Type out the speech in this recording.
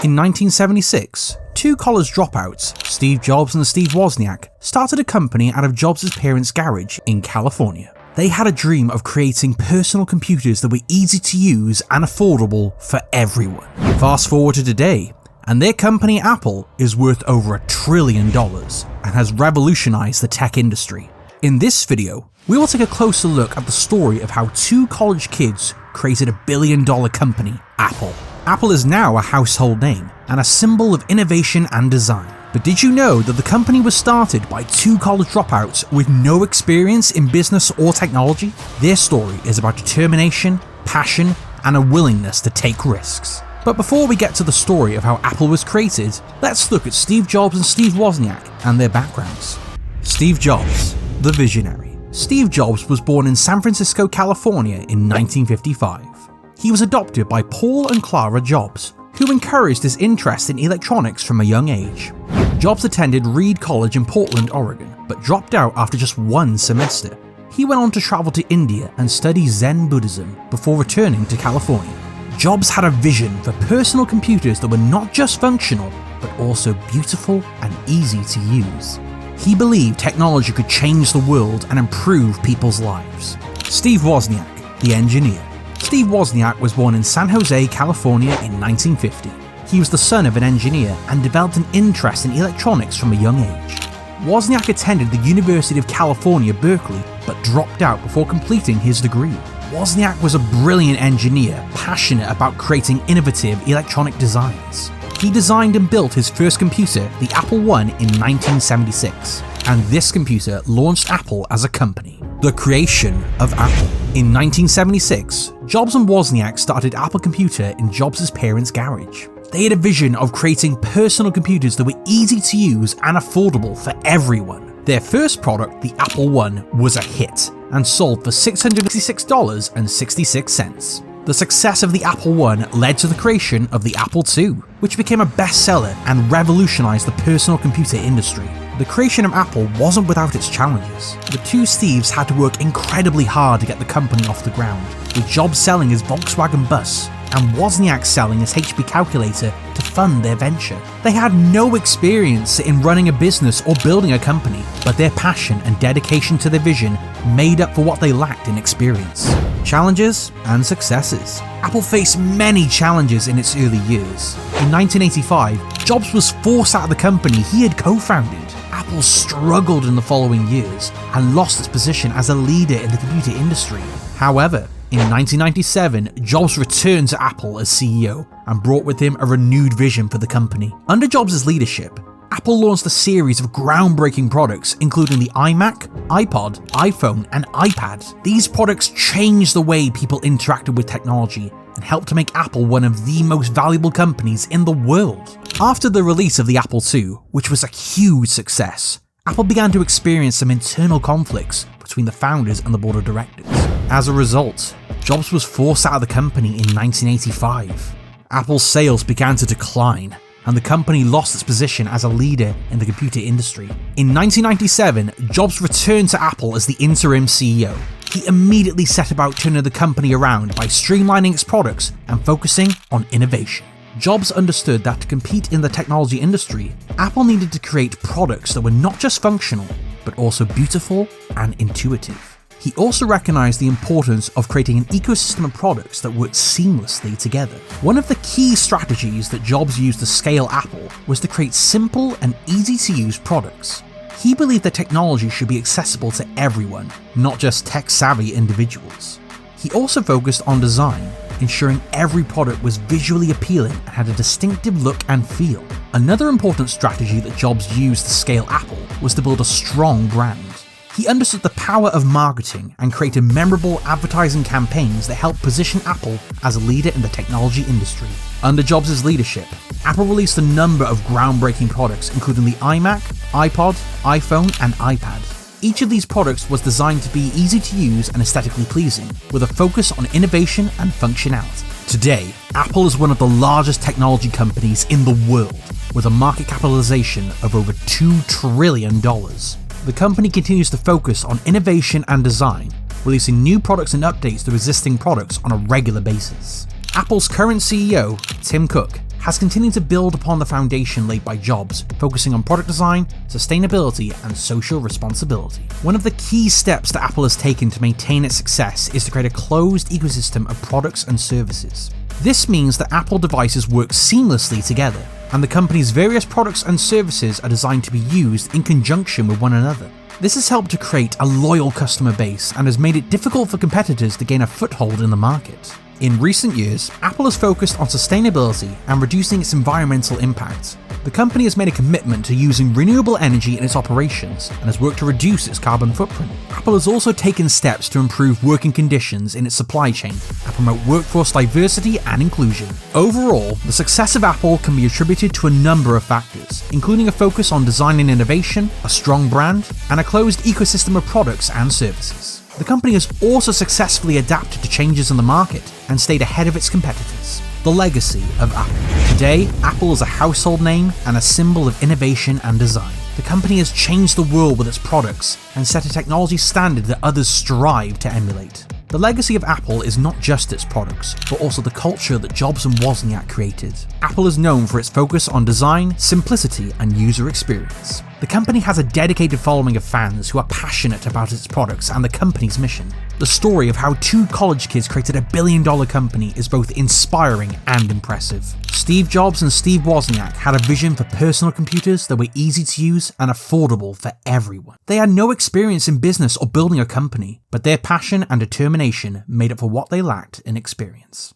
In 1976, two college dropouts, Steve Jobs and Steve Wozniak, started a company out of Jobs' parents' garage in California. They had a dream of creating personal computers that were easy to use and affordable for everyone. Fast forward to today, and their company Apple is worth over $1 trillion and has revolutionized the tech industry. In this video, we will take a closer look at the story of how two college kids created a billion-dollar company, Apple. Apple is now a household name and a symbol of innovation and design. But did you know that the company was started by two college dropouts with no experience in business or technology? Their story is about determination, passion, and a willingness to take risks. But before we get to the story of how Apple was created, let's look at Steve Jobs and Steve Wozniak and their backgrounds. Steve Jobs, the visionary. Steve Jobs was born in San Francisco, California in 1955. He was adopted by Paul and Clara Jobs, who encouraged his interest in electronics from a young age. Jobs attended Reed College in Portland, Oregon, but dropped out after just one semester. He went on to travel to India and study Zen Buddhism before returning to California. Jobs had a vision for personal computers that were not just functional, but also beautiful and easy to use. He believed technology could change the world and improve people's lives. Steve Wozniak, the engineer. Steve Wozniak was born in San Jose, California in 1950. He was the son of an engineer and developed an interest in electronics from a young age. Wozniak attended the University of California, Berkeley, but dropped out before completing his degree. Wozniak was a brilliant engineer, passionate about creating innovative electronic designs. He designed and built his first computer, the Apple I, in 1976, and this computer launched Apple as a company. The creation of Apple. In 1976, Jobs and Wozniak started Apple Computer in Jobs' parents' garage. They had a vision of creating personal computers that were easy to use and affordable for everyone. Their first product, the Apple I, was a hit and sold for $666.66. The success of the Apple I led to the creation of the Apple II, which became a bestseller and revolutionized the personal computer industry. The creation of Apple wasn't without its challenges. The two Steves had to work incredibly hard to get the company off the ground, with Jobs selling his Volkswagen bus and Wozniak selling his HP calculator to fund their venture. They had no experience in running a business or building a company, but their passion and dedication to their vision made up for what they lacked in experience. Challenges and successes. Apple faced many challenges in its early years. In 1985, Jobs was forced out of the company he had co-founded. Apple struggled in the following years and lost its position as a leader in the computer industry. However, in 1997, Jobs returned to Apple as CEO and brought with him a renewed vision for the company. Under Jobs' leadership, Apple launched a series of groundbreaking products including the iMac, iPod, iPhone, and iPad. These products changed the way people interacted with technology and helped to make Apple one of the most valuable companies in the world. After the release of the Apple II, which was a huge success, Apple began to experience some internal conflicts between the founders and the board of directors. As a result, Jobs was forced out of the company in 1985. Apple's sales began to decline, and the company lost its position as a leader in the computer industry. In 1997, Jobs returned to Apple as the interim CEO. He immediately set about turning the company around by streamlining its products and focusing on innovation. Jobs understood that to compete in the technology industry, Apple needed to create products that were not just functional, but also beautiful and intuitive. He also recognized the importance of creating an ecosystem of products that worked seamlessly together. One of the key strategies that Jobs used to scale Apple was to create simple and easy-to-use products. He believed that technology should be accessible to everyone, not just tech-savvy individuals. He also focused on design, ensuring every product was visually appealing and had a distinctive look and feel. Another important strategy that Jobs used to scale Apple was to build a strong brand. He understood the power of marketing and created memorable advertising campaigns that helped position Apple as a leader in the technology industry. Under Jobs' leadership, Apple released a number of groundbreaking products including the iMac, iPod, iPhone, and iPad. Each of these products was designed to be easy to use and aesthetically pleasing, with a focus on innovation and functionality. Today, Apple is one of the largest technology companies in the world, with a market capitalization of over $2 trillion. The company continues to focus on innovation and design, releasing new products and updates to existing products on a regular basis. Apple's current CEO, Tim Cook, has continued to build upon the foundation laid by Jobs, focusing on product design, sustainability, and social responsibility. One of the key steps that Apple has taken to maintain its success is to create a closed ecosystem of products and services. This means that Apple devices work seamlessly together, and the company's various products and services are designed to be used in conjunction with one another. This has helped to create a loyal customer base and has made it difficult for competitors to gain a foothold in the market. In recent years, Apple has focused on sustainability and reducing its environmental impact. The company has made a commitment to using renewable energy in its operations and has worked to reduce its carbon footprint. Apple has also taken steps to improve working conditions in its supply chain and promote workforce diversity and inclusion. Overall, the success of Apple can be attributed to a number of factors, including a focus on design and innovation, a strong brand, and a closed ecosystem of products and services. The company has also successfully adapted to changes in the market and stayed ahead of its competitors. The legacy of Apple. Today, Apple is a household name and a symbol of innovation and design. The company has changed the world with its products and set a technology standard that others strive to emulate. The legacy of Apple is not just its products, but also the culture that Jobs and Wozniak created. Apple is known for its focus on design, simplicity, and user experience. The company has a dedicated following of fans who are passionate about its products and the company's mission. The story of how two college kids created a billion-dollar company is both inspiring and impressive. Steve Jobs and Steve Wozniak had a vision for personal computers that were easy to use and affordable for everyone. They had no experience in business or building a company, but their passion and determination made up for what they lacked in experience.